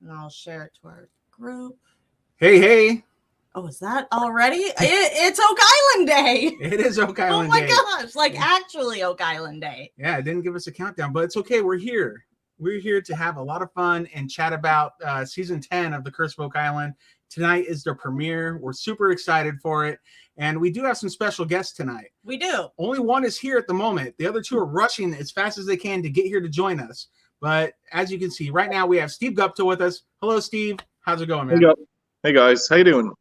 And I'll share it to our group. Hey. Oh, is that already? It's Oak Island Day. It is Oak Island Day. Oh my gosh, like actually Oak Island Day. Yeah, it didn't give us a countdown, but it's okay. We're here. We're here to have a lot of fun and chat about season 10 of The Curse of Oak Island. Tonight is the premiere. We're super excited for it. And we do have some special guests tonight. We do. Only one is here at the moment. The other two are rushing as fast as they can to get here to join us. But as you can see, right now we have Steve Guptill with us. Hello, Steve. How's it going, man? Hey guys. How you doing?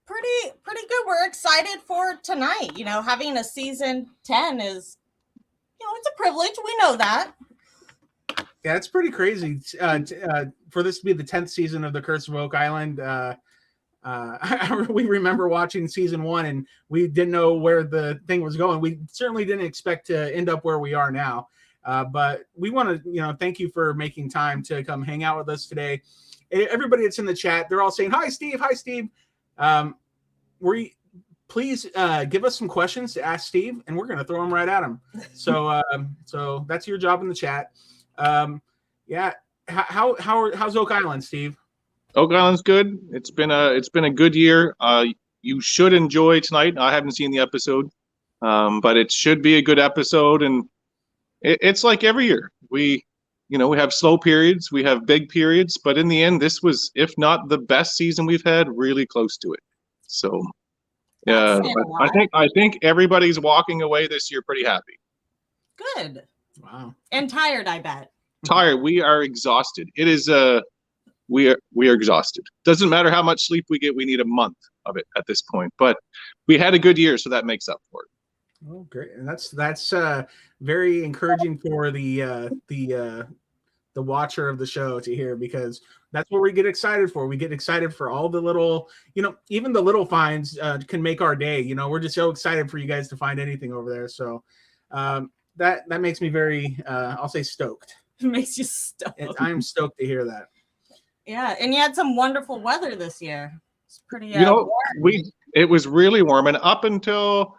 Pretty good. We're excited for tonight. You know, having a season 10 is, it's a privilege. We know that. Yeah, it's pretty crazy for this to be the 10th season of The Curse of Oak Island. We remember watching season 1 and we didn't know where the thing was going. We certainly didn't expect to end up where we are now. But we want to, thank you for making time to come hang out with us today. Everybody that's in the chat, they're all saying, Hi, Steve. Please give us some questions to ask Steve, and we're going to throw them right at him. So that's your job in the chat. How's Oak Island, Steve? Oak Island's good. It's been a good year. You should enjoy tonight. I haven't seen the episode, but it should be a good episode. And it's like every year. We have slow periods, we have big periods, but in the end, this was, if not the best season we've had, really close to it. So, yeah, I think everybody's walking away this year pretty happy. Good. Wow. And tired, I bet. Tired. We are exhausted. It is we are exhausted. Doesn't matter how much sleep we get. We need a month of it at this point. But we had a good year, so that makes up for it. Oh, great. And that's very encouraging for the watcher of the show to hear, because that's what we get excited for. We get excited for all the little, even the little finds can make our day. We're just so excited for you guys to find anything over there. So that makes me very, I'll say stoked. It makes you stoked. I'm stoked to hear that. Yeah. And you had some wonderful weather this year. It's pretty warm. It was really warm, and up until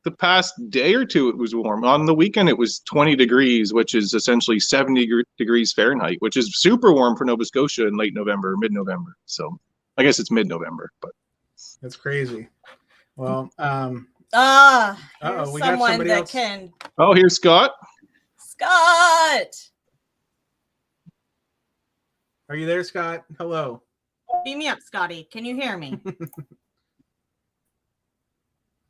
the past day or two, it was warm. On the weekend, it was 20 degrees, which is essentially 70 degrees Fahrenheit, which is super warm for Nova Scotia in late November, mid-November. So I guess it's mid-November, but that's crazy. Well, we got someone that else. Can. Oh, here's Scott. Scott, are you there, Scott? Hello. Beam me up, Scotty. Can you hear me?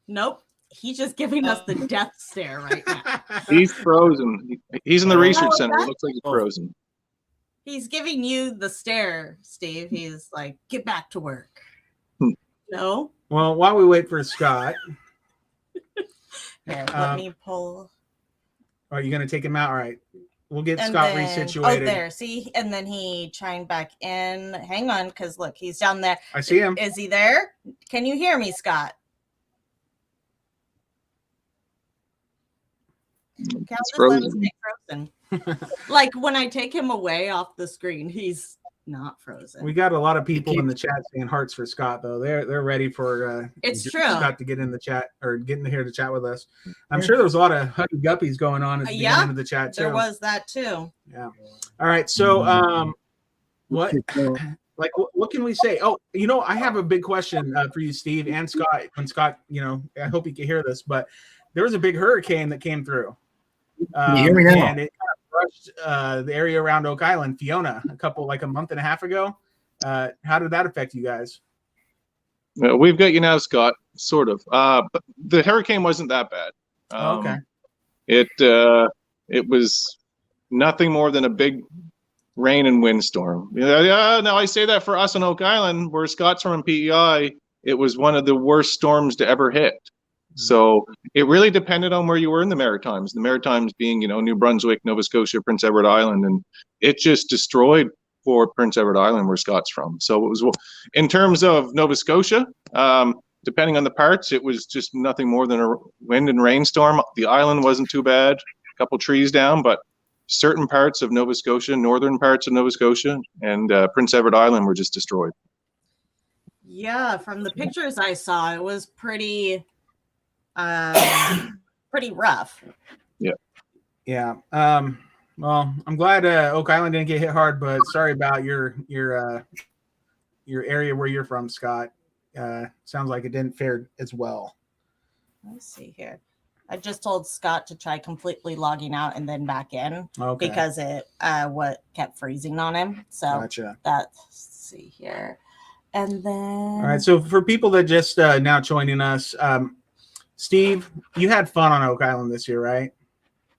Nope. He's just giving us the death stare right now. He's frozen. He's in the research center. It looks like he's frozen. He's giving you the stare, Steve. He's like, get back to work. No? Well, while we wait for Scott. Here, let me pull. Are you going to take him out? All right. We'll get Scott resituated. Oh, there. See? And then he chimed back in. Hang on, because look, he's down there. I see him. Is he there? Can you hear me, Scott? Frozen. Like when I take him away off the screen, he's not frozen. We got a lot of people in the chat saying hearts for Scott, though. They're ready for it's true. Scott to get in the chat or get in here to chat with us. I'm sure there was a lot of huggy guppies going on at the beginning of the chat too. There was that too. Yeah. All right. So what can we say? Oh, I have a big question for you, Steve and Scott. When Scott, I hope you can hear this, but there was a big hurricane that came through. Can you hear me now? And it kind of brushed the area around Oak Island, Fiona, a month and a half ago. How did that affect you guys? We've got you now, Scott, sort of. But the hurricane wasn't that bad. Okay. It was nothing more than a big rain and windstorm. Yeah. Now I say that for us on Oak Island, where Scott's from in PEI, it was one of the worst storms to ever hit. So it really depended on where you were in the Maritimes. The Maritimes being, New Brunswick, Nova Scotia, Prince Edward Island, and it just destroyed for Prince Edward Island, where Scott's from. So it was, in terms of Nova Scotia, depending on the parts, it was just nothing more than a wind and rainstorm. The island wasn't too bad, a couple trees down, but certain parts of Nova Scotia, northern parts of Nova Scotia, and Prince Edward Island were just destroyed. Yeah, from the pictures I saw, it was pretty rough. Yeah. Yeah. Well, I'm glad Oak Island didn't get hit hard, but sorry about your area where you're from, Scott. Sounds like it didn't fare as well. Let's see here. I just told Scott to try completely logging out and then back in because it what kept freezing on him. So gotcha. Let's see here. And then all right. So for people that just now joining us, Steve, you had fun on Oak Island this year, right?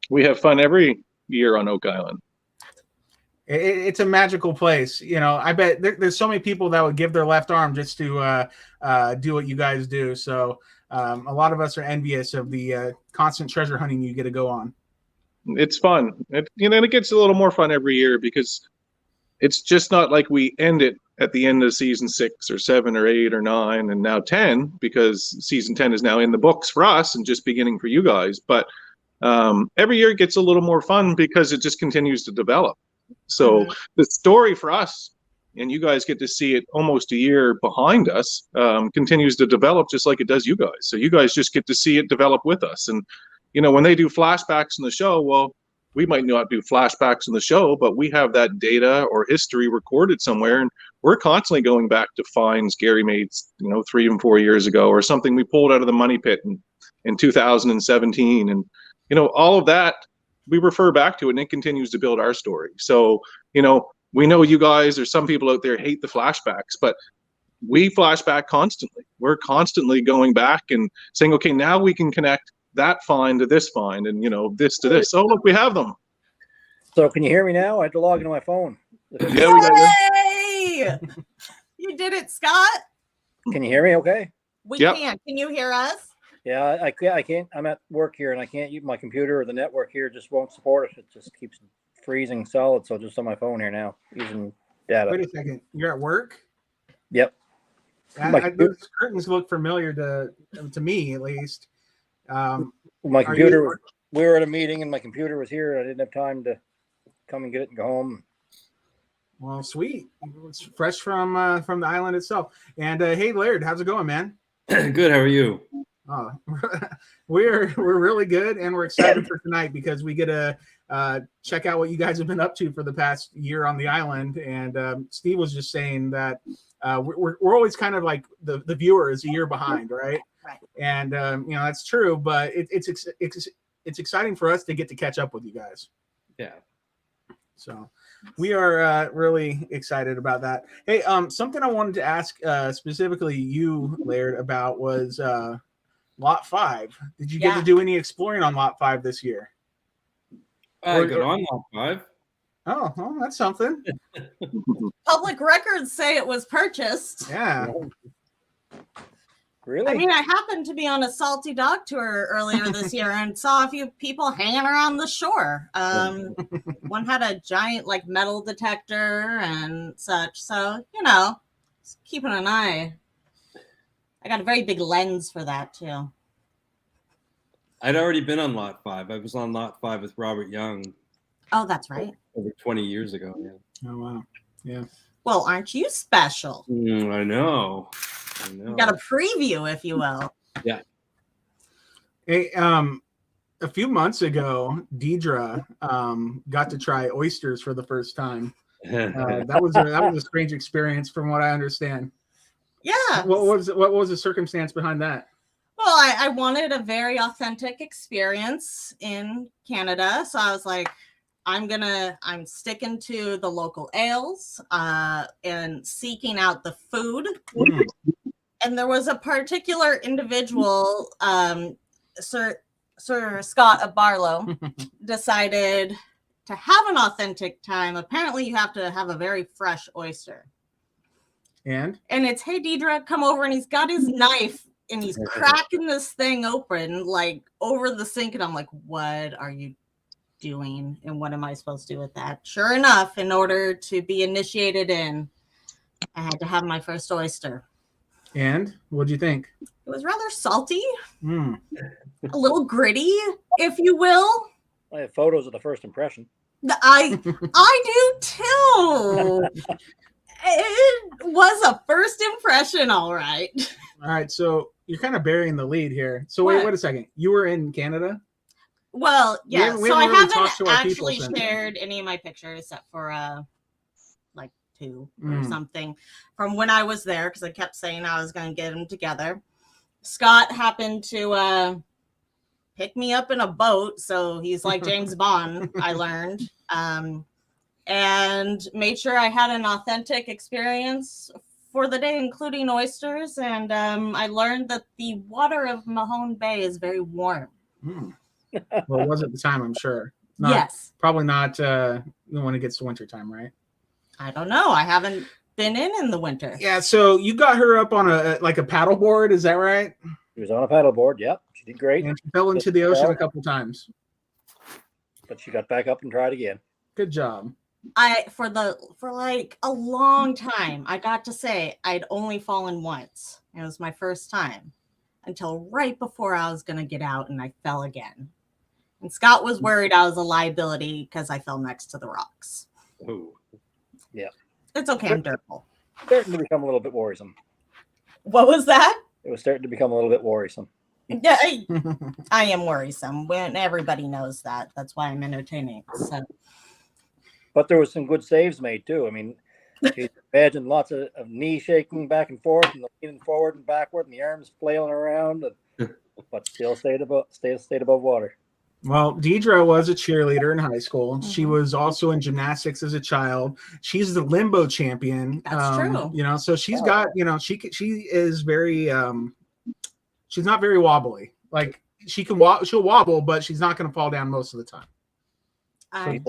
We have fun every year on Oak Island. It's a magical place. You know, I bet there's so many people that would give their left arm just to do what you guys do. So a lot of us are envious of the constant treasure hunting you get to go on. It's fun. It gets a little more fun every year because it's just not like we end it at the end of season 6 or 7 or 8 or 9 and now 10, because season 10 is now in the books for us and just beginning for you guys. But every year it gets a little more fun because it just continues to develop. So the story for us, and you guys get to see it almost a year behind us, continues to develop just like it does you guys. So you guys just get to see it develop with us. And, when they do flashbacks in the show, well, we might not do flashbacks in the show, but we have that data or history recorded somewhere. And we're constantly going back to finds Gary made, 3 and 4 years ago, or something we pulled out of the money pit in 2017. And, all of that, we refer back to it, and it continues to build our story. So, we know you guys, or some people out there hate the flashbacks, but we flashback constantly. We're constantly going back and saying, okay, now we can connect that find to this find, and this to this. Oh, look, we have them. So can you hear me now? I had to log into my phone. Yeah, we got you. Yay! You did it, Scott. Can you hear me okay? We Yep. can. Can you hear us? Yeah, I can't. I'm at work here, and I can't use my computer, or the network here just won't support it. It just keeps freezing solid. So just on my phone here now, using data. Wait a second. You're at work? Yep. Those curtains look familiar to me, at least. My computer. We were at a meeting, and my computer was here, and I didn't have time to come and get it and go home. Well, sweet. It's fresh from the island itself. And hey, Laird, how's it going, man? Good. How are you? We're really good, and we're excited for tonight because we get to check out what you guys have been up to for the past year on the island. And Steve was just saying that we're always kind of like the viewer is a year behind, right? Right. And that's true, but it's exciting for us to get to catch up with you guys. Yeah. So we are really excited about that. Hey, something I wanted to ask specifically you, Laird, about was Lot 5. Did you get to do any exploring on Lot 5 this year? I got on Lot 5. Oh, well, that's something. Public records say it was purchased. Yeah. Really? I mean, I happened to be on a salty dog tour earlier this year and saw a few people hanging around the shore. One had a giant metal detector and such. So, just keeping an eye. I got a very big lens for that too. I'd already been on Lot 5. I was on Lot 5 with Robert Young. Oh, that's right. Over 20 years ago. Yeah. Oh, wow. Yeah. Well, aren't you special? I know. You got a preview, if you will. Yeah. Hey, a few months ago, Deidre got to try oysters for the first time. That was a strange experience, from what I understand. Yeah. What was the circumstance behind that? Well, I wanted a very authentic experience in Canada, so I was like, I'm sticking to the local ales and seeking out the food. Mm. And there was a particular individual, Sir Scott Barlow, decided to have an authentic time. Apparently, you have to have a very fresh oyster. And it's, hey, Deidre, come over. And he's got his knife and he's cracking this thing open over the sink. And I'm like, what are you doing? And what am I supposed to do with that? Sure enough, in order to be initiated in, I had to have my first oyster. And what'd you think? It was rather salty, Mm. a little gritty, if you will. I have photos of the first impression. I do too. It was a first impression, all right. All right, so you're kind of burying the lead here. So wait a second. You were in Canada? Well, yeah. we So I haven't really talked haven't to our people actually since then. shared any of my pictures except for like 2 or Mm. something from when I was there because I kept saying I was going to get them together. Scott happened to pick me up in a boat, so he's like James Bond. I learned, and made sure I had an authentic experience for the day, including oysters. And I learned that the water of Mahone Bay is very warm. Mm. Well, it was at the time, I'm sure. Yes. Probably not when it gets to wintertime, right? I don't know. I haven't been in the winter. Yeah, so you got her up on a paddle board, is that right? She was on a paddleboard. Yep, she did great. And she fell into the ocean a couple times. But she got back up and tried again. Good job. For like a long time, I got to say I'd only fallen once. It was my first time until right before I was going to get out, and I fell again. And Scott was worried I was a liability because I fell next to the rocks. Oh. Yeah. It's okay. I'm durable. Starting to become a little bit worrisome. What was that? It was starting to become a little bit worrisome. Yeah, I am worrisome. When everybody knows that. That's why I'm entertaining. So. But there was some good saves made too. I mean, you imagine lots of knee shaking back and forth, and leaning forward and backward, and the arms flailing around, but still stayed above water. Well, Deidre was a cheerleader in high school. Mm-hmm. She was also in gymnastics as a child. She's the limbo champion. That's true. So she's got, she is very, she's not very wobbly. Like she'll wobble, but she's not going to fall down most of the time.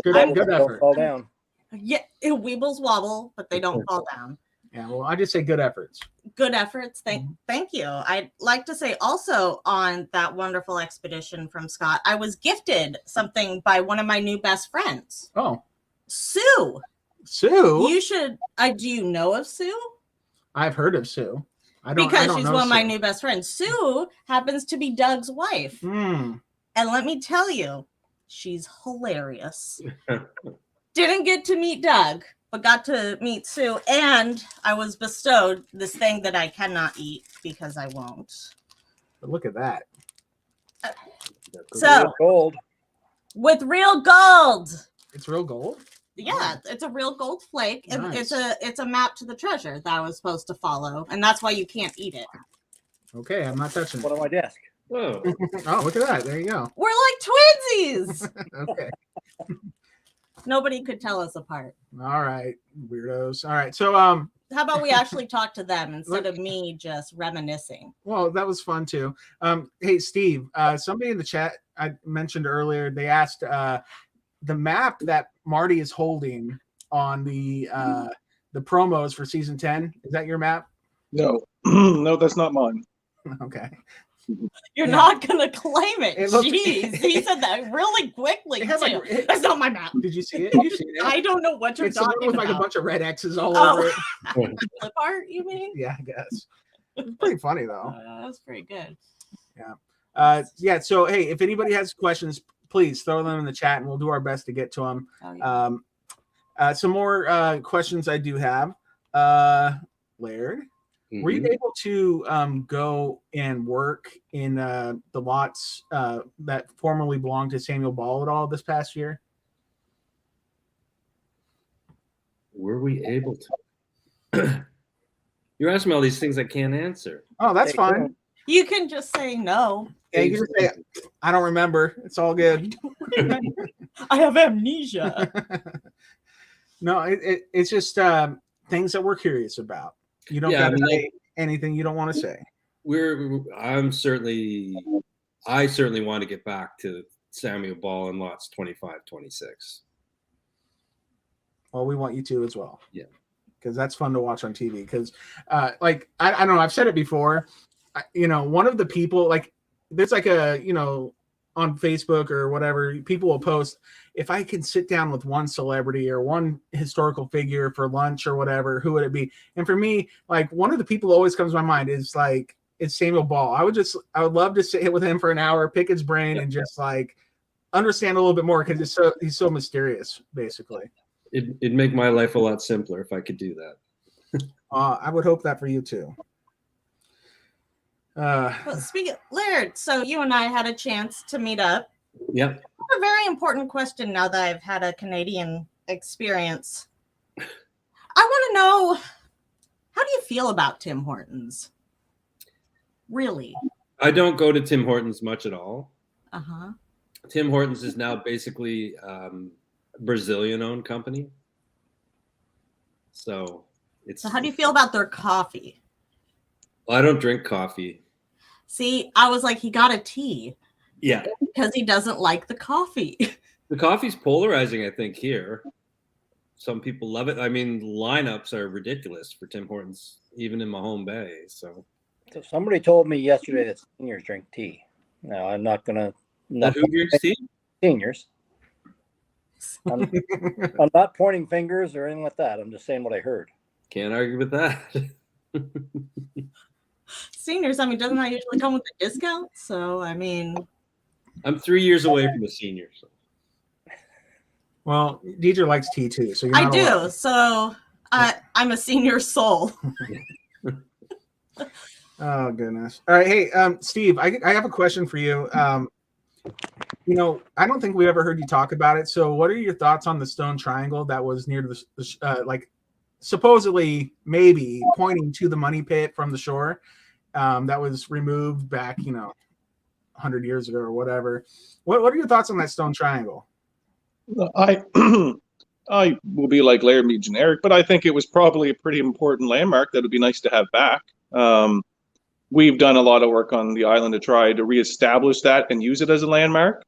Good effort. Fall down. Yeah, weebles wobble, but they don't fall down. Yeah, well, I just say good efforts. Good efforts. Thank you. I'd like to say also on that wonderful expedition from Scott, I was gifted something by one of my new best friends. Oh. Sue. Sue? You should. Do you know of Sue? I've heard of Sue. Because she's one of my new best friends. Sue happens to be Doug's wife. Mm. And let me tell you, she's hilarious. Didn't get to meet Doug, but got to meet Sue, and I was bestowed this thing that I cannot eat because I won't. But look at that. So, real gold. With real gold. It's real gold? Yeah, it's a real gold flake. Nice. It's a map to the treasure that I was supposed to follow, and that's why you can't eat it. Okay, I'm not touching it. One on my desk. Whoa. Oh, look at that. There you go. We're like twinsies. Okay. Nobody could tell us apart. All right, weirdos. All right, so how about we actually talk to them instead of me just reminiscing? Well, that was fun too. Hey, Steve, somebody in the chat I mentioned earlier, they asked the map that Marty is holding on the promos for season 10. Is that your map? No, no, that's not mine. Okay. You're not gonna claim it. Looked, Jeez, he said that really quickly too. Like, that's not my map. Did you see it? You see it? I don't know what you're it's talking with about. like a bunch of red X's all over it. Flip art, you mean? Yeah, I guess. It's pretty funny though. That's pretty good. Yeah. Yeah. So hey, if anybody has questions, please throw them in the chat, and we'll do our best to get to them. Oh, yeah. Some more questions I do have. Laird. Were you able to go and work in the lots that formerly belonged to Samuel Ball at all this past year? Were we able to? You're asking me all these things I can't answer. Oh, that's fine. You can just say no. Yeah, you can just say, I don't remember. It's all good. I have amnesia. No, it's just things that we're curious about. You don't got to say anything you don't want to say. I certainly want to get back to Samuel Ball in lots 25, 26. Well, we want you to as well. Yeah. Because that's fun to watch on TV. Because, I don't know, I've said it before. One of the people, there's on Facebook or whatever, people will post, if I could sit down with one celebrity or one historical figure for lunch or whatever, who would it be? And for me, one of the people who always comes to my mind is it's Samuel Ball. I would love to sit with him for an hour, pick his brain, and just understand a little bit more, because he's so mysterious, basically. It'd make my life a lot simpler if I could do that. I would hope that for you too. Well, speaking of Laird, so you and I had a chance to meet up Yep. A very important question now that I've had a Canadian experience. I want to know, how do you feel about Tim Hortons? Really? I don't go to Tim Hortons much at all. Uh-huh. Tim Hortons is now basically Brazilian-owned company. So how do you feel about their coffee? I don't drink coffee. See, I was like, he got a tea. Yeah. Because he doesn't like the coffee. The coffee's polarizing, I think, here. Some people love it. I mean, lineups are ridiculous for Tim Hortons, even in Mahone Bay. So somebody told me yesterday that seniors drink tea. Now, I'm not going to... Who drinks tea? Seniors. I'm not pointing fingers or anything like that. I'm just saying what I heard. Can't argue with that. Seniors, I mean, doesn't that usually come with a discount? So, I mean... I'm 3 years away from a senior. So. Well, Deidre likes tea too, so you're I not do. alone. So I'm a senior soul. Oh goodness! All right, hey, Steve, I have a question for you. You know, I don't think we ever heard you talk about it. So, what are your thoughts on the stone triangle that was near the like supposedly maybe pointing to the money pit from the shore that was removed back, 100 years ago or whatever? What are your thoughts on that stone triangle? I I will be like Laird, be generic, but I think it was probably a pretty important landmark that would be nice to have back. We've done a lot of work on the island to try to reestablish that and use it as a landmark.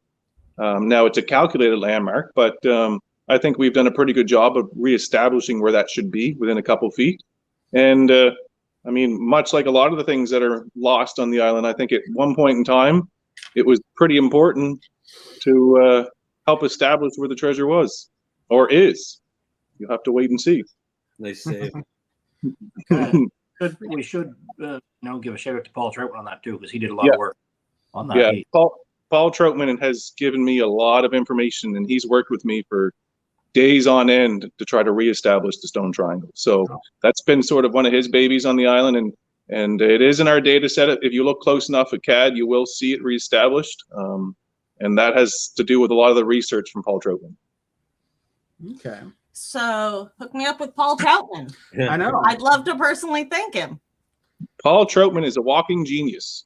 Now it's a calculated landmark, but I think we've done a pretty good job of reestablishing where that should be within a couple feet. And I mean, much like a lot of the things that are lost on the island, I think at one point in time, it was pretty important to help establish where the treasure was or is. You'll have to wait and see. They say. We should give a shout out to Paul Troutman on that too, because he did a lot of work on that. Yeah, Paul Troutman has given me a lot of information, and he's worked with me for days on end to try to reestablish the stone triangle. So that's been sort of one of his babies on the island, and it is in our data set. If you look close enough at CAD, you will see it reestablished, and that has to do with a lot of the research from Paul Troutman. Okay. So hook me up with Paul Troutman. I know. I'd love to personally thank him. Paul Troutman is a walking genius.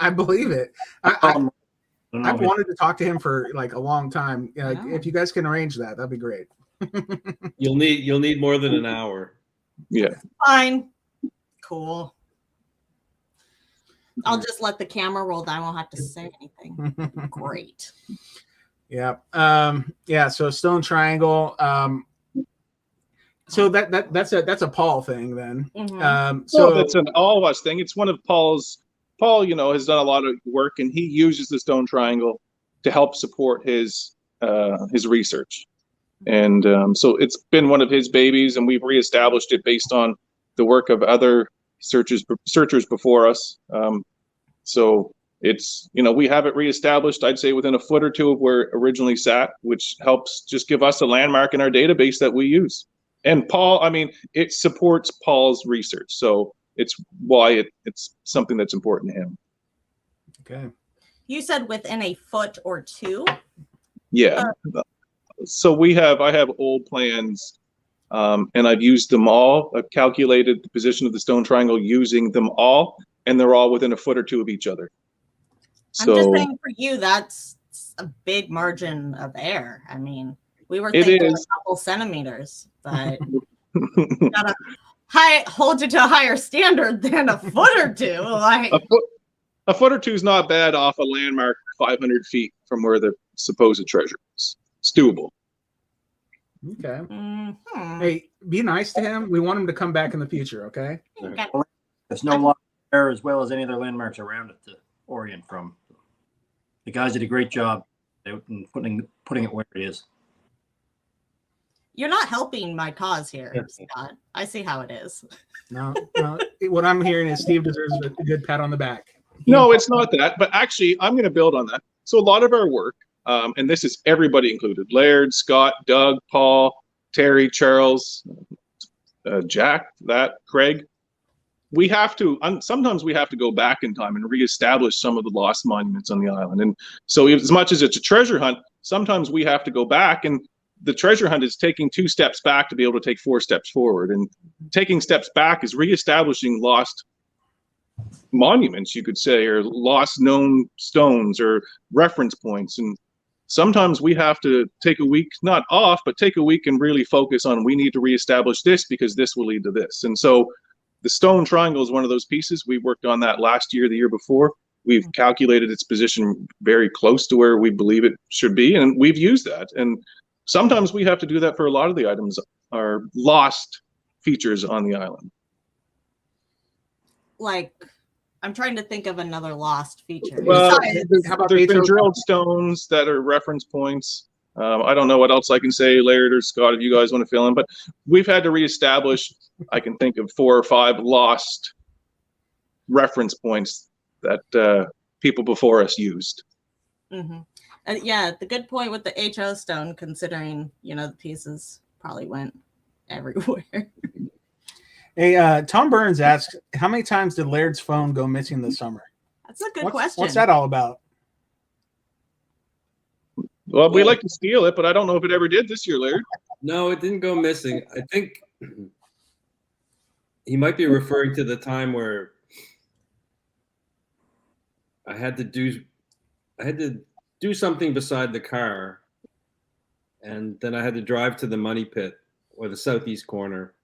I believe it. I've wanted to talk to him for like a long time. If you guys can arrange that, that'd be great. You'll need more than an hour. Yeah. Fine. Cool. I'll just let the camera roll down. I won't have to say anything. Great. Yeah. So stone triangle. So that's a Paul thing then. Mm-hmm. So that's an all of us thing. It's one of Paul's. Paul, has done a lot of work, and he uses the stone triangle to help support his research. And so it's been one of his babies, and we've reestablished it based on the work of other searchers before us. So it's, we have it reestablished, I'd say, within a foot or two of where it originally sat, which helps just give us a landmark in our database that we use. And Paul, it supports Paul's research. So it's why it's something that's important to him. Okay. You said within a foot or two? Yeah. So I have old plans, and I've used them all. I've calculated the position of the stone triangle using them all, and they're all within a foot or two of each other. I'm just saying, for you, that's a big margin of error. We were thinking a couple centimeters, but gotta hold you to a higher standard than a foot or two. A foot or two is not bad off a landmark 500 feet from where the supposed treasure is. It's doable. Okay. Mm-hmm. Hey, be nice to him. We want him to come back in the future, okay? There's no longer there, as well as any other landmarks around it to orient from. The guys did a great job out in putting it where it is. You're not helping my cause here, Scott. I see how it is. No. What I'm hearing is Steve deserves a good pat on the back. No, it's not that. But actually, I'm going to build on that. So a lot of our work, and this is everybody included: Laird, Scott, Doug, Paul, Terry, Charles, Jack, Craig. we have to, sometimes we have to go back in time and reestablish some of the lost monuments on the island. And so as much as it's a treasure hunt, sometimes we have to go back, and the treasure hunt is taking 2 steps back to be able to take 4 steps forward. And taking steps back is reestablishing lost monuments, you could say, or lost known stones or reference points. And sometimes we have to take a week, not off, but take a week and really focus on, we need to reestablish this because this will lead to this. And so the stone triangle is one of those pieces. We worked on that last year, the year before. We've calculated its position very close to where we believe it should be, and we've used that. And sometimes we have to do that for a lot of the items, are lost features on the island. Like, I'm trying to think of another lost feature. Well, how about there's been HO? drilled stones that are reference points. I don't know what else I can say, Laird or Scott, if you guys want to fill in, but we've had to reestablish, I can think of 4 or 5 lost reference points that people before us used. Mm-hmm. And yeah, the good point with the HO stone, considering, you know, the pieces probably went everywhere. Hey, Tom Burns asked, how many times did Laird's phone go missing this summer? That's a good question. What's that all about? Well, we like to steal it, but I don't know if it ever did this year, Laird. No, it didn't go missing. I think he might be referring to the time where I had to do something beside the car, and then I had to drive to the money pit, or the southeast corner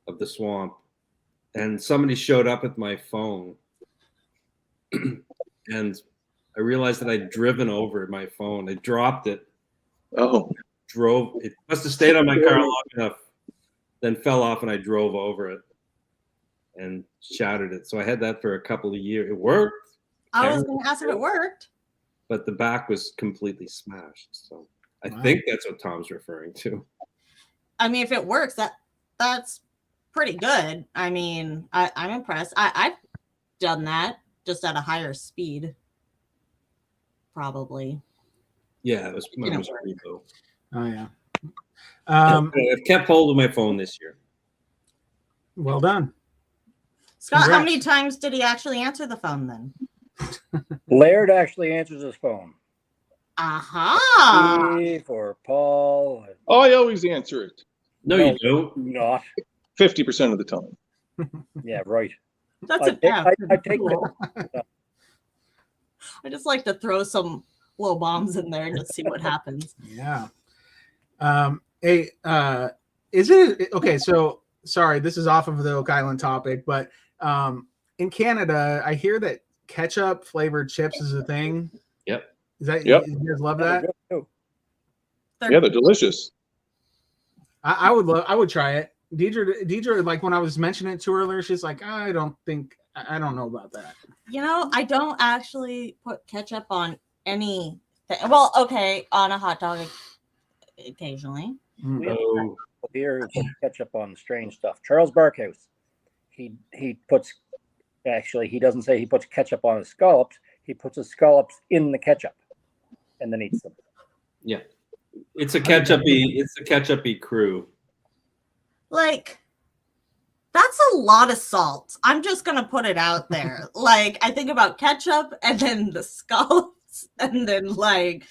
of the swamp, and somebody showed up with my phone, and I realized that I'd driven over my phone. I dropped it. Oh. It must have stayed on my car long enough, then fell off, and I drove over it and shattered it. So I had that for a couple of years. It worked. I was going to ask if it worked. But the back was completely smashed. So I think that's what Tom's referring to. I mean, if it works, that's pretty good. I mean, I'm impressed. I've done that just at a higher speed. Probably. Yeah, it was pretty low. Oh, yeah. I've kept hold of my phone this year. Well done. Scott, Congrats. how many times did he actually answer the phone then? Laird actually answers his phone. Aha. Steve or Paul. Oh, I always answer it. No, you don't. Not. 50% of the time. Yeah, right. That's an F. I take that. I just like to throw some low bombs in there and just see what happens. Yeah. Hey, is it okay? So sorry, this is off of the Oak Island topic, but in Canada, I hear that ketchup flavored chips is a thing. Yep. Is that Yep. you guys love that? Yeah, they're delicious. I would try it. Deidre, like when I was mentioning it to her earlier, she's like, I don't know about that. You know, I don't actually put ketchup on anything. Well, okay, on a hot dog occasionally. We have here who put ketchup on strange stuff. Charles Barkhouse, he puts, actually he doesn't say he puts ketchup on his scallops. He puts his scallops in the ketchup and then eats them. Yeah, it's a ketchup-y crew. Like, that's a lot of salt. I'm just gonna put it out there. Like, I think about ketchup and then the scallops and then like,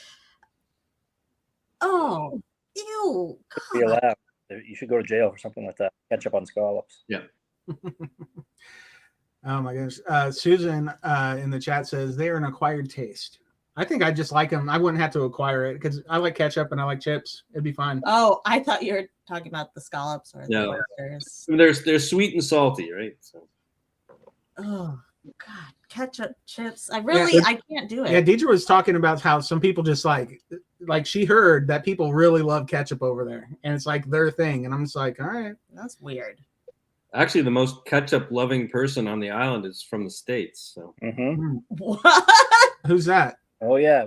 oh, ew. Be allowed. You should go to jail for something like that. Ketchup on scallops. Yeah. Oh my gosh. Susan in the chat says they are an acquired taste. I think I just like them. I wouldn't have to acquire it because I like ketchup and I like chips. It'd be fine. Oh, I thought you were talking about the scallops or No. the oysters. They're sweet and salty, right? So. Oh God, ketchup chips. I can't do it. Yeah, Deidre was talking about how some people just like she heard that people really love ketchup over there, and it's like their thing. And I'm just like, all right, That's weird. Actually, the most ketchup-loving person on the island is from the States. So. Mm-hmm. What? Who's that? Oh yeah,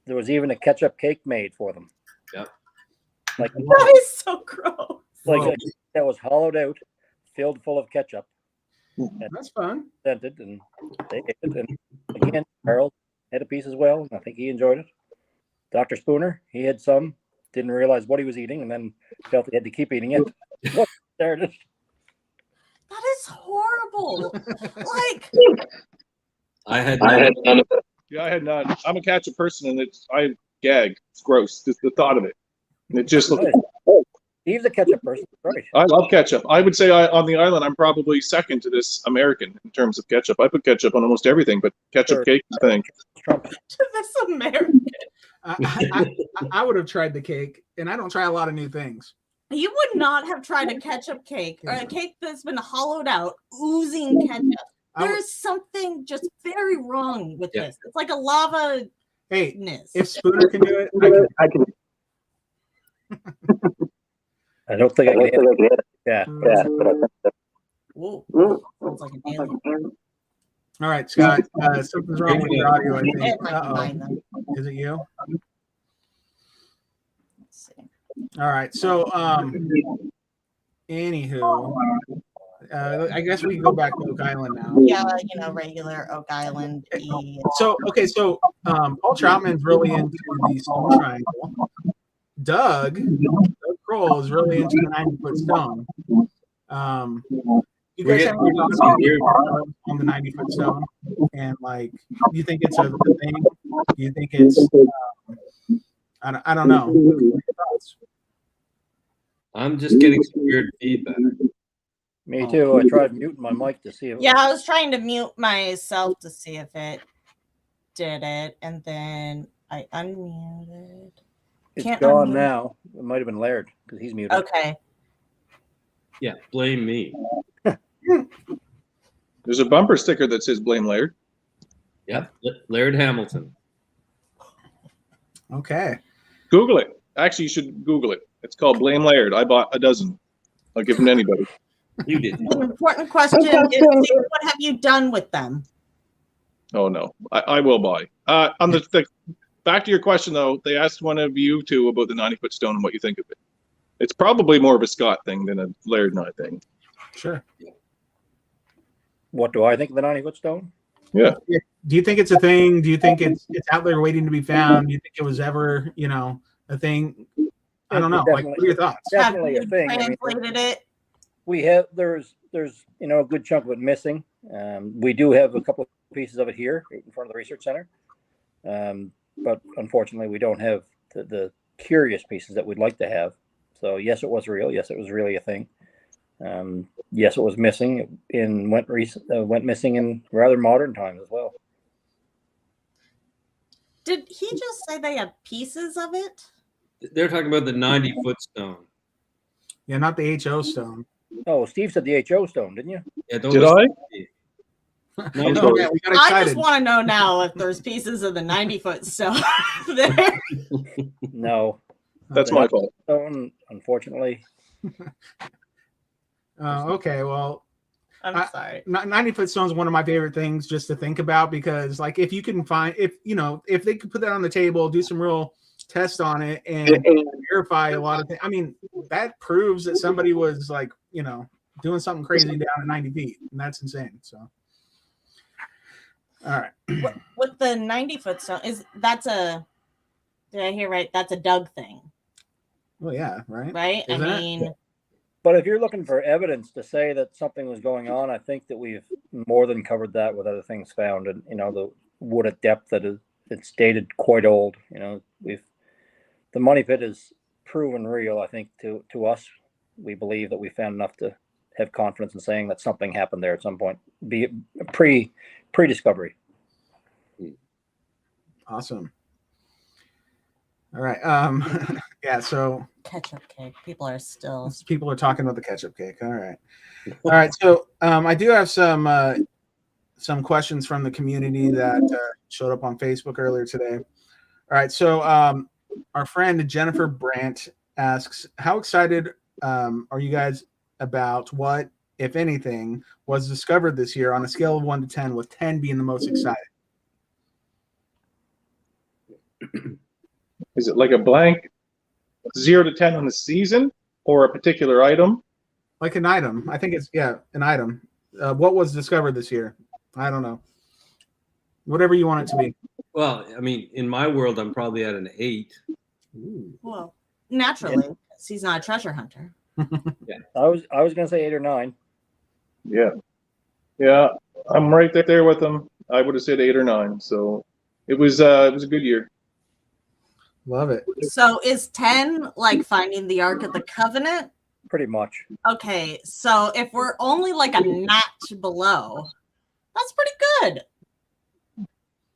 there was even a ketchup cake made for them. Yep. Like That is so gross. like that was hollowed out, filled full of ketchup. That's fun. Scented, and they ate it. And again, Harold had a piece as well, and I think he enjoyed it. Dr. Spooner, he had some, didn't realize what he was eating, and then felt he had to keep eating it. There it is. That is horrible. Like, I had none. Yeah, I had not. I'm a ketchup person, and I gag. It's gross. Just the thought of it. And it just looks. He's a ketchup person, right? I love ketchup. I would say on the island, I'm probably second to this American in terms of ketchup. I put ketchup on almost everything, but ketchup cake is the thing. Trump. this American. I would have tried the cake, and I don't try a lot of new things. You would not have tried a ketchup cake or a cake that's been hollowed out, oozing ketchup. There's something just very wrong with this. It's like a lava. Hey, if Spooner can do it, I can. I don't think I can. Yeah. Whoa. Sounds like an alien. All right, Scott. Something's wrong with your audio, I It think. might be mine, then. Is it you? Let's see. All right. So, anywho, I guess we can go back to Oak Island now. Yeah, regular Oak Island. So, okay. So, Paul Troutman's really into the Stone Triangle. Doug Kroll is really into the 90-foot stone. You guys have any thoughts on the 90-foot stone? And like, do you think it's a thing? Do you think it's? I don't know. What are your thoughts? I'm just getting some weird feedback. Me too. I tried muting my mic to see if. Yeah, I was trying to mute myself to see if it did it, and then I unmuted. It's Can't gone unmute. now. It might have been Laird because he's muted. Okay. Yeah, blame me. There's a bumper sticker that says "Blame Laird." Yep, Laird Hamilton. Okay. Google it. Actually, you should Google it. It's called "Blame Laird." I bought a dozen. I'll give them to anybody. You did. An important question is, what have you done with them? Oh no, I will buy. On the back to your question though, they asked one of you two about the 90-foot stone and what you think of it. It's probably more of a Scott thing than a Laird and I thing. Sure. What do I think of the 90-foot stone? Yeah. Do you think it's a thing? Do you think it's out there waiting to be found? Do you think it was ever, a thing? I don't know. Like, what are your thoughts? Definitely Have a you thing. I mean, translated it? we have there's a good chunk of it missing. We do have a couple of pieces of it here in front of the research center, but unfortunately we don't have the curious pieces that we'd like to have. So yes, it was real. Yes, it was really a thing. Yes, it was missing and went missing in rather modern times as well. Did he just say they have pieces of it? They're talking about the 90-foot stone. Yeah, not the HO stone. Oh, Steve said the HO stone, didn't you? Yeah, don't Did listen I? to Steve. No, Oh, no. yeah, we got I excited. just want to know now if there's pieces of the 90-foot stone there. No. That's The my 90-foot fault. stone, unfortunately. Okay, well, I'm sorry. 90-foot stone is one of my favorite things just to think about because, like, if you can find, if they could put that on the table, do some real tests on it and verify a lot of things. I mean, that proves that somebody was like, doing something crazy down at 90 feet, and that's insane. So, all right. With the 90-foot stone, did I hear right? That's a Doug thing, Well, yeah, right. right? Isn't I it? mean, But if you're looking for evidence to say that something was going on, I think that we've more than covered that with other things found, and the wood at depth it's dated quite old. The money pit is proven real. I think to us, we believe that we found enough to have confidence in saying that something happened there at some point, be it pre-discovery. Awesome. All right. Yeah. So ketchup cake. People are still. people are talking about the ketchup cake. All right. All right. So I do have some questions from the community that showed up on Facebook earlier today. All right. So our friend Jennifer Brandt asks, how excited are you guys about what, if anything, was discovered this year on a scale of 1 to 10, with 10 being the most excited? Is it like a blank 0 to 10 on the season or a particular item? Like an item. I think it's, an item. What was discovered this year? I don't know. Whatever you want it to be. Well, I mean, in my world, I'm probably at an 8. Ooh. Well, naturally, because he's not a treasure hunter. Yeah. I was going to say 8 or 9. Yeah. I'm right there with them. I would have said 8 or 9. So it was a good year. Love it. So is 10 like finding the Ark of the Covenant? Pretty much. Okay, so if we're only like a notch below, that's pretty good.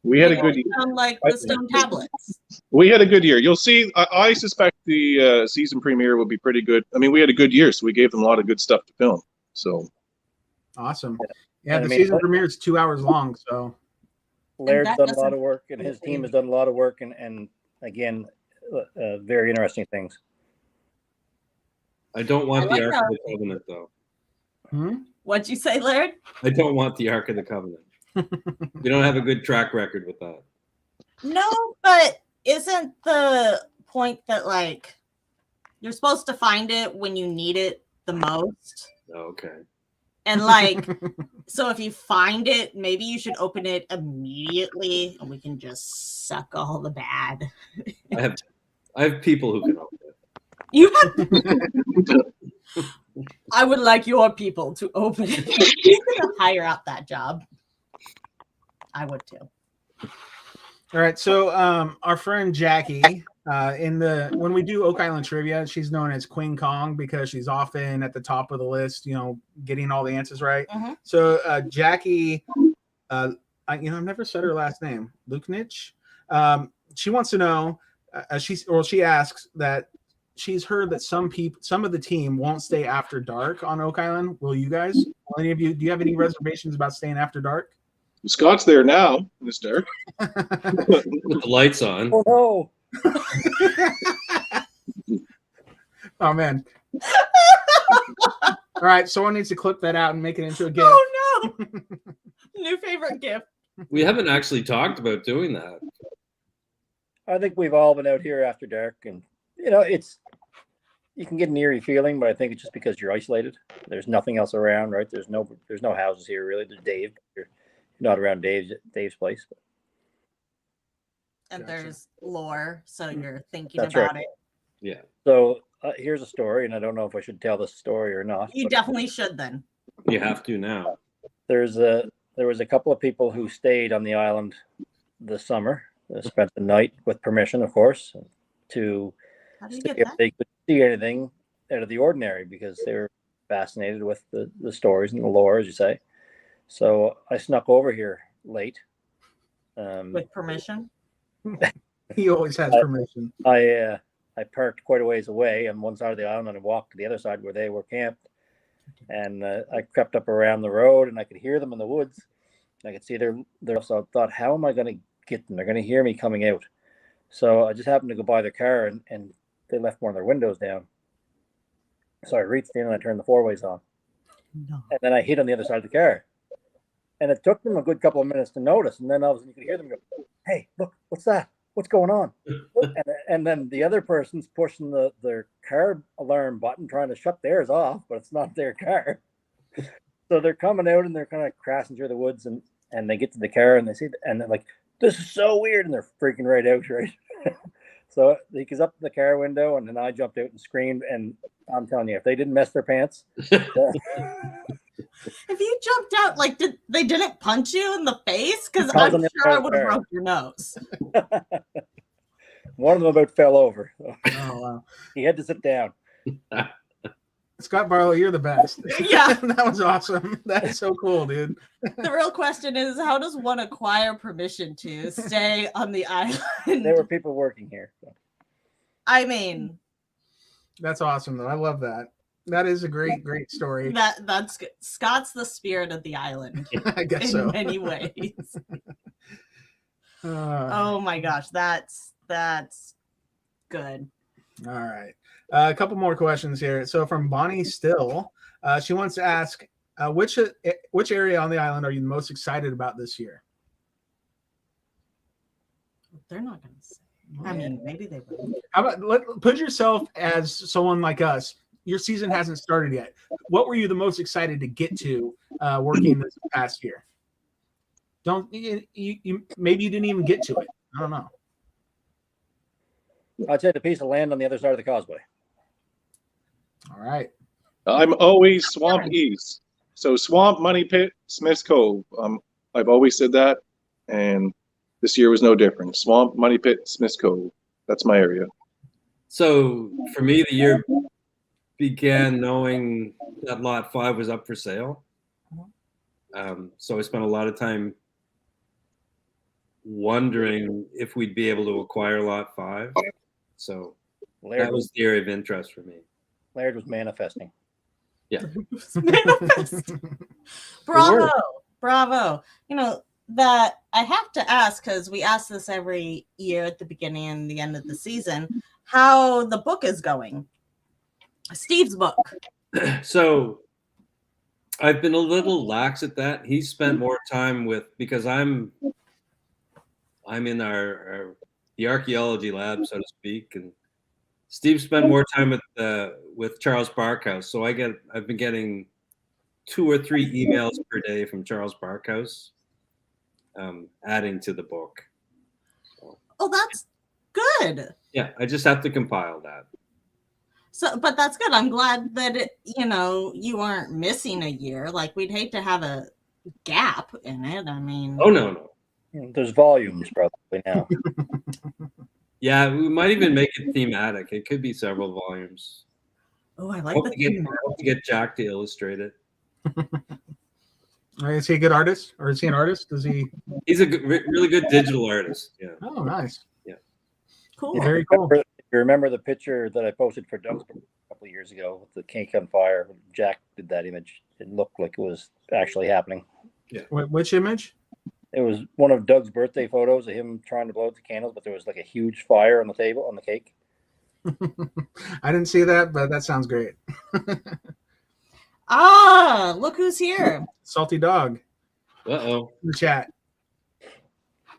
We had a good year. Sound like the stone tablets. We had a good year. You'll see. I suspect the season premiere will be pretty good. I mean, we had a good year, so we gave them a lot of good stuff to film. So awesome. Yeah, And the I mean, season premiere is 2 hours long, so Laird's that done a lot doesn't- of work, and his team has done a lot of work, and again, very interesting things. I don't want I like the Ark that. of the Covenant, though. What'd you say, Laird? I don't want the Ark of the Covenant. We don't have a good track record with that. No, but isn't the point that like you're supposed to find it when you need it the most? Okay. And like, so if you find it, maybe you should open it immediately and we can just suck all the bad. I have people who can open it. You have I would like your people to open it. You can hire out that job. I would too. all right. So our friend Jackie, when we do Oak Island trivia, she's known as Queen Kong because she's often at the top of the list, getting all the answers right. Mhm. So Jackie, I've never said her last name, Luknich. She wants to know, she asks that she's heard that some of the team won't stay after dark on Oak Island. Will you guys? Will any of you? Do you have any reservations about staying after dark? Scott's there now in this dark. With the lights on. Oh no! Oh man! All right, someone needs to clip that out and make it into a gift. Oh no! New favorite gift. We haven't actually talked about doing that. I think we've all been out here after dark, and you can get an eerie feeling, but I think it's just because you're isolated. There's nothing else around, right? There's no houses here really. There's Dave. You're not around Dave's place. But. And there's lore, so you're thinking That's about right. it. Yeah. So here's a story, and I don't know if I should tell this story or not. You but definitely should then. You have to now. there was a couple of people who stayed on the island this summer. They spent the night with permission, of course, to How do you see get if that? they could see anything out of the ordinary because they were fascinated with the stories and the lore, as you say. So I snuck over here late. With permission? He always has permission. I parked quite a ways away on one side of the island and I walked to the other side where they were camped. And I crept up around the road and I could hear them in the woods. I could see their so I thought, how am I going to get them? They're going to hear me coming out. So I just happened to go by their car and they left one of their windows down. So I reached in and I turned the four-ways on. No. And then I hid on the other side of the car. And it took them a good couple of minutes to notice. And then all of a sudden you could hear them go, hey, look, what's that? What's going on? and then the other person's pushing their car alarm button, trying to shut theirs off, but it's not their car. So they're coming out and they're kind of crashing through the woods and they get to the car and they see, and they're like, this is so weird. And they're freaking right out, right? So he goes up to the car window and then I jumped out and screamed. And I'm telling you, if they didn't mess their pants. If you jumped out, like they didn't punch you in the face? Because I was I'm on the sure I other would have car. broke your nose. One of them about fell over. Oh wow! He had to sit down. Scott Barlow, you're the best. Yeah. That was awesome. That is so cool, dude. The real question is, how does one acquire permission to stay on the island? There were people working here. So. I mean, That's awesome, though. I love that. That is a great story. that's good. Scott's the spirit of the island I guess in so. many ways. Oh my gosh, that's good. All right. A couple more questions here. So from Bonnie Still, she wants to ask, which area on the island are you most excited about this year? They're not going to say. I mean, maybe they will. How about put yourself as someone like us. Your season hasn't started yet. What were you the most excited to get to working this past year? Maybe you didn't even get to it. I don't know. I'd say the piece of land on the other side of the causeway. All right. I'm always Swamp East. So Swamp, Money Pit, Smith's Cove. I've always said that, and this year was no different. Swamp, Money Pit, Smith's Cove. That's my area. So for me, the year began knowing that Lot 5 was up for sale. So I spent a lot of time wondering if we'd be able to acquire Lot 5. So that was the area of interest for me. Laird was manifesting. Yeah. Bravo. You know, that I have to ask, because we ask this every year at the beginning and the end of the season, how the book is going. Steve's book. So I've been a little lax at that. He spent more time because I'm in the archaeology lab, so to speak, and Steve spent more time with Charles Barkhouse. So I've been getting 2 or 3 emails per day from Charles Barkhouse, adding to the book. So, oh, that's good. Yeah, I just have to compile that. So, but that's good. I'm glad that you aren't missing a year. Like, we'd hate to have a gap in it. I mean, oh no. There's volumes probably now. Yeah, we might even make it thematic. It could be several volumes. Oh, I like Hope that. to get Jack to illustrate it. Is he a good artist, or is he an artist? Does he? He's a really good digital artist. Yeah. Oh, nice. Yeah. Cool. Very cool. You remember the picture that I posted for Doug's book a couple of years ago with the cake on fire? Jack did that image. It looked like it was actually happening. Yeah. Which image? It was one of Doug's birthday photos of him trying to blow out the candles, but there was like a huge fire on the table on the cake. I didn't see that, but that sounds great. Look who's here. Salty Dog. Uh-oh. In the chat.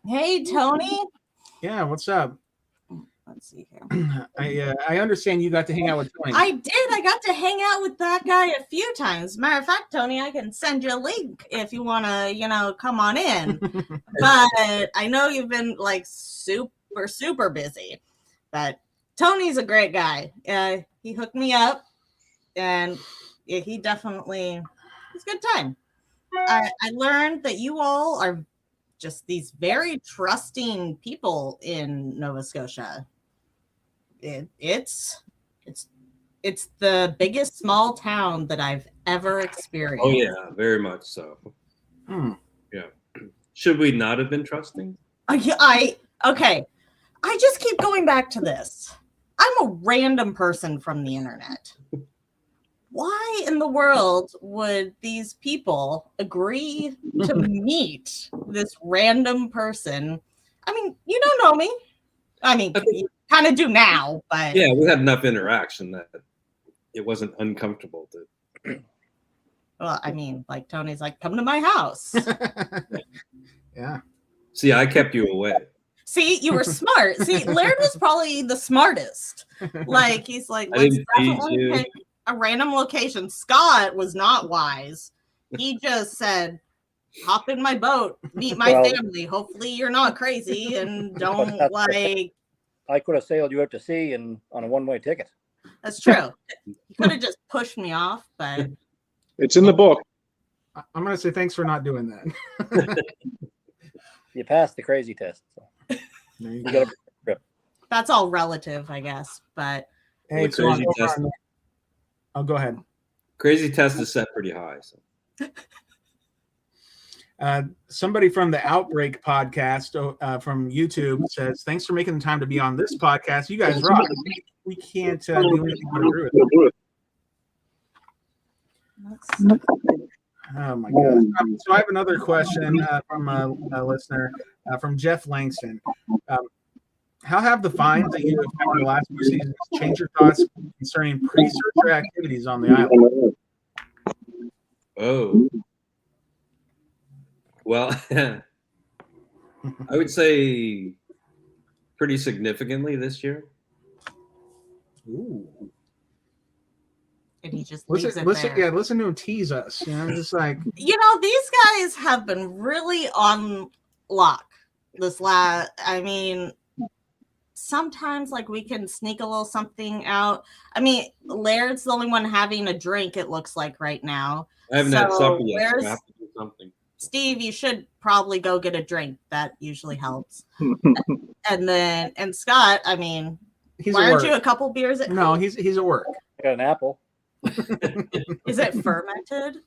Hey, Tony. Yeah, what's up? Let's see here. I understand you got to hang out with Tony. I did. I got to hang out with that guy a few times. Matter of fact, Tony, I can send you a link if you want to, come on in. But I know you've been like super, super busy. But Tony's a great guy. He hooked me up, and he definitely, it's a good time. I learned that you all are just these very trusting people in Nova Scotia. It's the biggest small town that I've ever experienced. Oh yeah, very much so. Yeah. Should we not have been trusting? Okay. I just keep going back to this. I'm a random person from the internet. Why in the world would these people agree to meet this random person? I mean, you don't know me. I mean, you kind of do now, but yeah, we had enough interaction that it wasn't uncomfortable to. Well, I mean, like Tony's like, come to my house. Yeah. See, I kept you away. See, you were smart. See, Laird was probably the smartest. Like, he's like, let's definitely pick a random location. Scott was not wise. He just said, hop in my boat, meet my family. Hopefully you're not crazy and don't like. I could have sailed you out to sea and on a one-way ticket. That's true. You could have just pushed me off, but it's in the book. I'm going to say thanks for not doing that. You passed the crazy test. So. You got a trip. That's all relative, I guess. But hey, crazy test. Oh, go ahead. Crazy test is set pretty high. So. Somebody from the Outbreak podcast from YouTube says, thanks for making the time to be on this podcast. You guys rock. We can't do anything but agree with it. Oh my God. So I have another question from a listener from Jeff Langston. How have the finds that you have found in the last few seasons changed your thoughts concerning pre-searcher activities on the island? Oh. Well, I would say pretty significantly this year. Ooh. and he just listen to him tease us. Just like these guys have been really on lock this last. I mean, sometimes like we can sneak a little something out. I mean, Laird's the only one having a drink, it looks like right now. I haven't had So supper yet. So I where's have to do something. Steve? You should probably go get a drink. That usually helps. And Scott, I mean, He's why at aren't work. you a couple beers at No, he's at work. I got an apple. Is it fermented?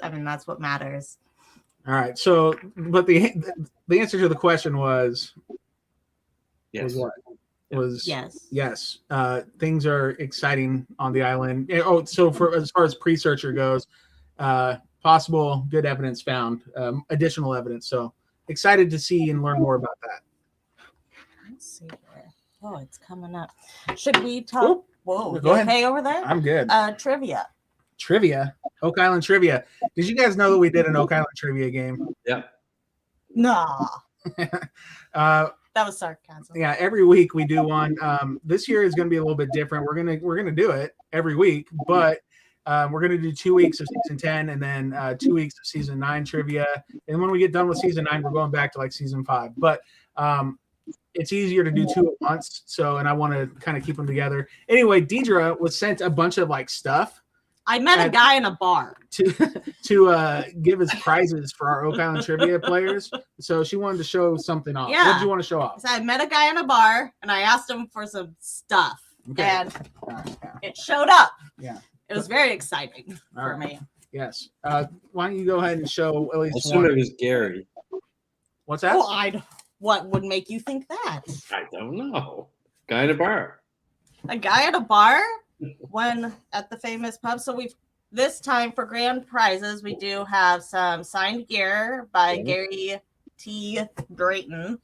I mean, that's what matters. All right. So, but the answer to the question was Yes. what? Was Yes. Things are exciting on the island. Oh, so for as far as pre-searcher goes, possible good evidence found, additional evidence. So excited to see and learn more about that. Let's see here. Oh, it's coming up. Should we talk? Oh, Whoa, go you ahead. okay over there? I'm good. Trivia. Trivia, Oak Island trivia. Did you guys know that we did an Oak Island trivia game? Yeah. Nah, Uh, that was sarcasm. yeah, every week we do one. This year is going to be a little bit different. We're gonna do it every week, but we're gonna do 2 weeks of season 10 and then 2 weeks of season 9 trivia. And when we get done with season 9, we're going back to like season 5. But it's easier to do 2 at once. So, and I want to kind of keep them together. Anyway, Deidre was sent a bunch of like stuff I met a guy in a bar. to give us prizes for our Oak Island trivia players. So she wanted to show something off. Yeah. What did you want to show off? So I met a guy in a bar and I asked him for some stuff, Okay. and Yeah. it showed up. Yeah. It was very exciting All for right. me. Yes. Why don't you go ahead and show at I least assume one? it was Gary. What's that? Well, what would make you think that? I don't know. Guy in a bar. A guy at a bar? When at the famous pub. So this time for grand prizes, we do have some signed gear by Gary T. Drayton.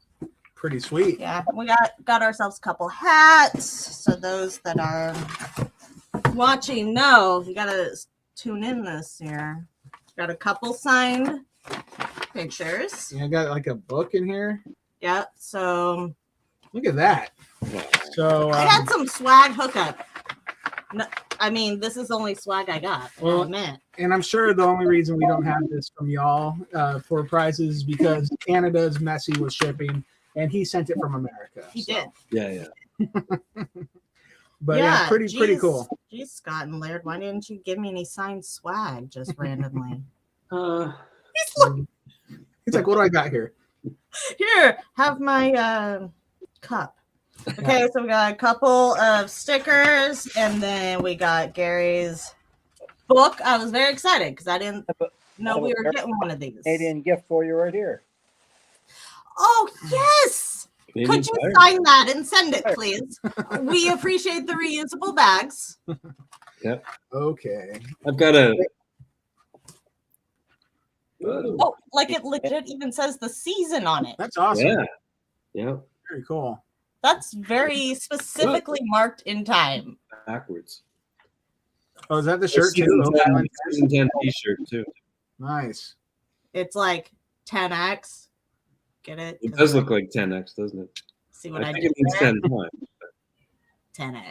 Pretty sweet. Yeah, we got ourselves a couple hats. So those that are watching know you gotta tune in this year. Got a couple signed pictures. Yeah, I got like a book in here. Yep. So Look at that. So I got some swag hookup. No, I mean, this is the only swag I got. Well, man. and I'm sure the only reason we don't have this from y'all for prizes is because Canada's messy with shipping, and he sent it from America. He so. did. Yeah. But yeah, pretty cool. Geez, Scott and Laird, why didn't you give me any signed swag just randomly? He's like, what do I got here? Here, have my cup. Okay, so we got a couple of stickers, and then we got Gary's book. I was very excited because I didn't know we were getting one of these. Canadian gift for you right here. Oh, yes! Could you sign that and send it, please? We appreciate the reusable bags. Yep. Okay. I've got a. Oh, like it legit even says the season on it. That's awesome. Yeah. Yeah. Very cool. That's very specifically marked in time. Backwards. Oh, is that the shirt too? Season Oak 10, Island? season 10 t-shirt too. Nice. It's like 10x. Get it? It does look like 10x, doesn't it? See what I I think did it means there? 10 times.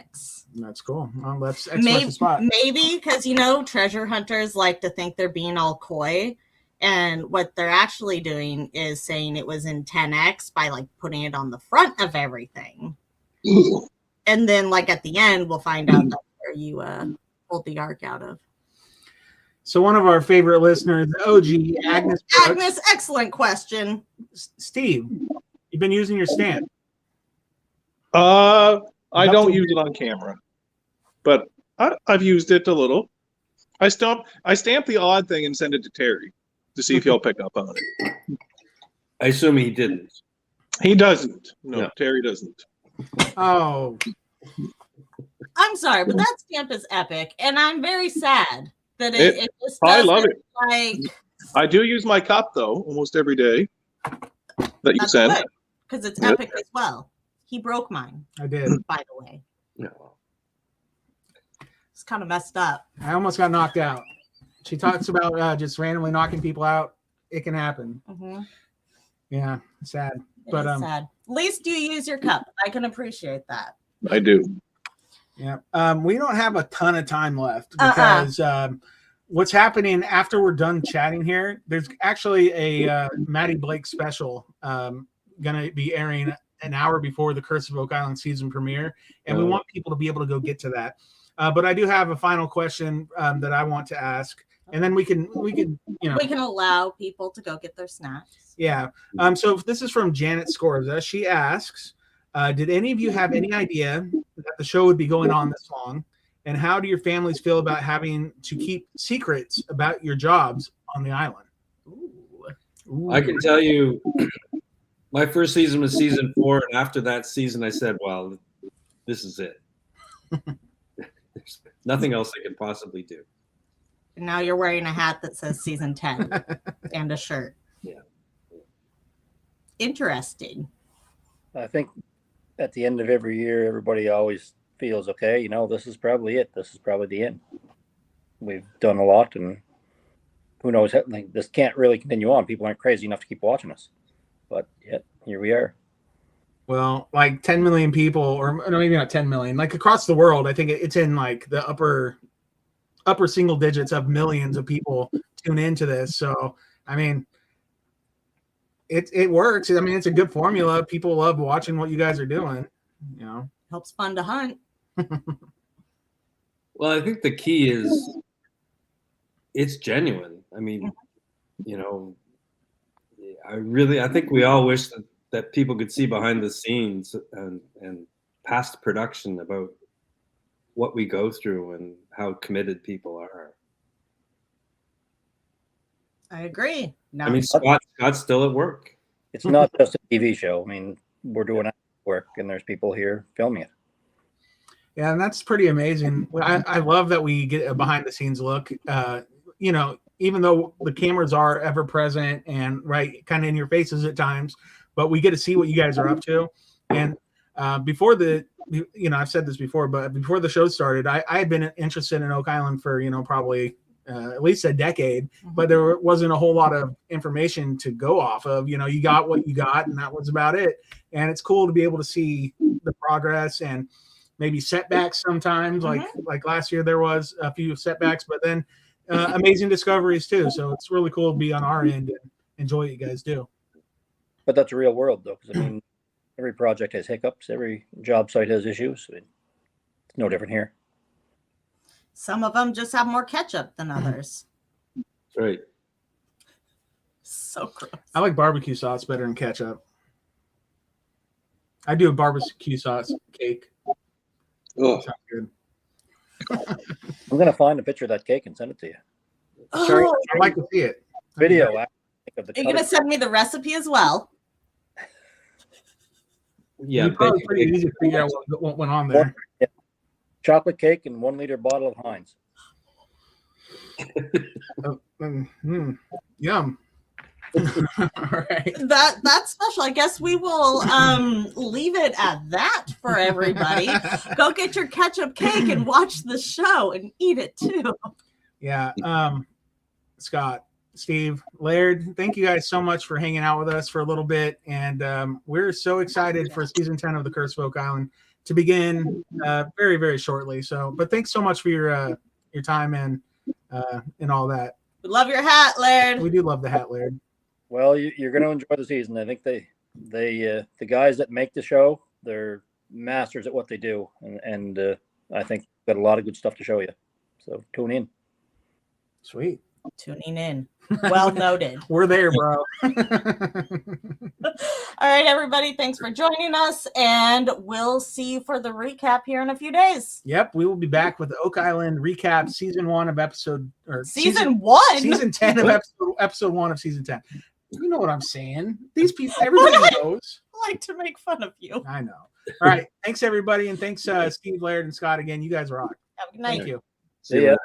10x. That's cool. Well, that's X the spot. Maybe because treasure hunters like to think they're being all coy, and what they're actually doing is saying it was in 10x by like putting it on the front of everything, and then like at the end we'll find out that's where you pulled the arc out of. So one of our favorite listeners, OG Agnes Brooks. Agnes, excellent question. Steve, you've been using your stamp. I don't use it on camera, but I've used it a little. I stamp the odd thing and send it to Terry to see if he'll pick up on it. I assume he didn't. He doesn't. No, No. Terry doesn't. Oh, I'm sorry, but that stamp is epic, and I'm very sad that it just I doesn't, love it. like I do use my cup though almost every day that you send. because it's Yep. epic as well. He broke mine, I did. by the way. No. It's kind of messed up. I almost got knocked out. She talks about just randomly knocking people out. It can happen. Mm-hmm. Yeah, sad. But But sad. At least you use your cup. I can appreciate that. I do. yeah, we don't have a ton of time left because what's happening after we're done chatting here? There's actually a Maddie Blake special gonna be airing an hour before the Curse of Oak Island season premiere, and we want people to be able to go get to that. But I do have a final question that I want to ask, and then we can allow people to go get their snacks. Yeah. So this is from Janet Scorza. She asks, did any of you have any idea that the show would be going on this long? And how do your families feel about having to keep secrets about your jobs on the island? Ooh. I can tell you, my first season was season 4, and after that season, I said, "Well, this is it. There's nothing else I could possibly do." Now you're wearing a hat that says season 10 and a shirt. Yeah. Interesting. I think at the end of every year, everybody always feels, okay, you know, this is probably it. This is probably the end. We've done a lot, and who knows, like, this can't really continue on. People aren't crazy enough to keep watching us. But yet, here we are. Well, like 10 million people, or no, maybe not 10 million, like across the world, I think it's in like the upper single digits of millions of people tune into this. So, I mean, it works. I mean, it's a good formula. People love watching what you guys are doing, you know. Helps fun to hunt. Well, I think the key is it's genuine. I mean, you know, I think we all wish that people could see behind the scenes and past production about what we go through and how committed people are. I agree. No. I mean, Scott's still at work. It's not just a TV show. I mean, we're doing work, and there's people here filming it. Yeah, and that's pretty amazing. I love that we get a behind the scenes look. You know, even though the cameras are ever present and right kind of in your faces at times, but we get to see what you guys are up to. And before I've said this before, but before the show started, I had been interested in Oak Island for, probably at least a decade, but there wasn't a whole lot of information to go off of. You got what you got, and that was about it. And it's cool to be able to see the progress and maybe setbacks sometimes. Like last year, there was a few setbacks, but then amazing discoveries too. So it's really cool to be on our end and enjoy what you guys do. But that's a real world, though, because I mean, every project has hiccups. Every job site has issues. It's no different here. Some of them just have more ketchup than others. That's right. So gross. I like barbecue sauce better than ketchup. I do a barbecue sauce cake. Oh, Sounds good. I'm going to find a picture of that cake and send it to you. Oh, I'd like to see it. Video. Of the are you going to send me the recipe as well? Yeah, It's probably pretty easy to figure out what went on there. Chocolate cake and 1 liter bottle of Heinz. Yum. All right. That's special. I guess we will leave it at that for everybody. Go get your ketchup cake and watch the show and eat it too. Yeah. Scott, Steve, Laird, thank you guys so much for hanging out with us for a little bit. And we're so excited for season 10 of The Curse of Oak Island to begin very, very shortly. But thanks so much for your time and all that. We love your hat, Laird. We do love the hat, Laird. Well, you're going to enjoy the season. I think the guys that make the show, they're masters at what they do, and I think got a lot of good stuff to show you. So tune in. Sweet. Tuning in. Well noted. We're there, bro. All right, everybody. Thanks for joining us, and we'll see you for the recap here in a few days. Yep, we will be back with the Oak Island recap, season 1 of season 1, season 10 of episode 1 of season 10. You know what I'm saying? These people, everybody knows. I like to make fun of you. I know. All right, thanks everybody, and thanks Steve, Laird, and Scott again. You guys rock. Have a good night. Thank you. See ya.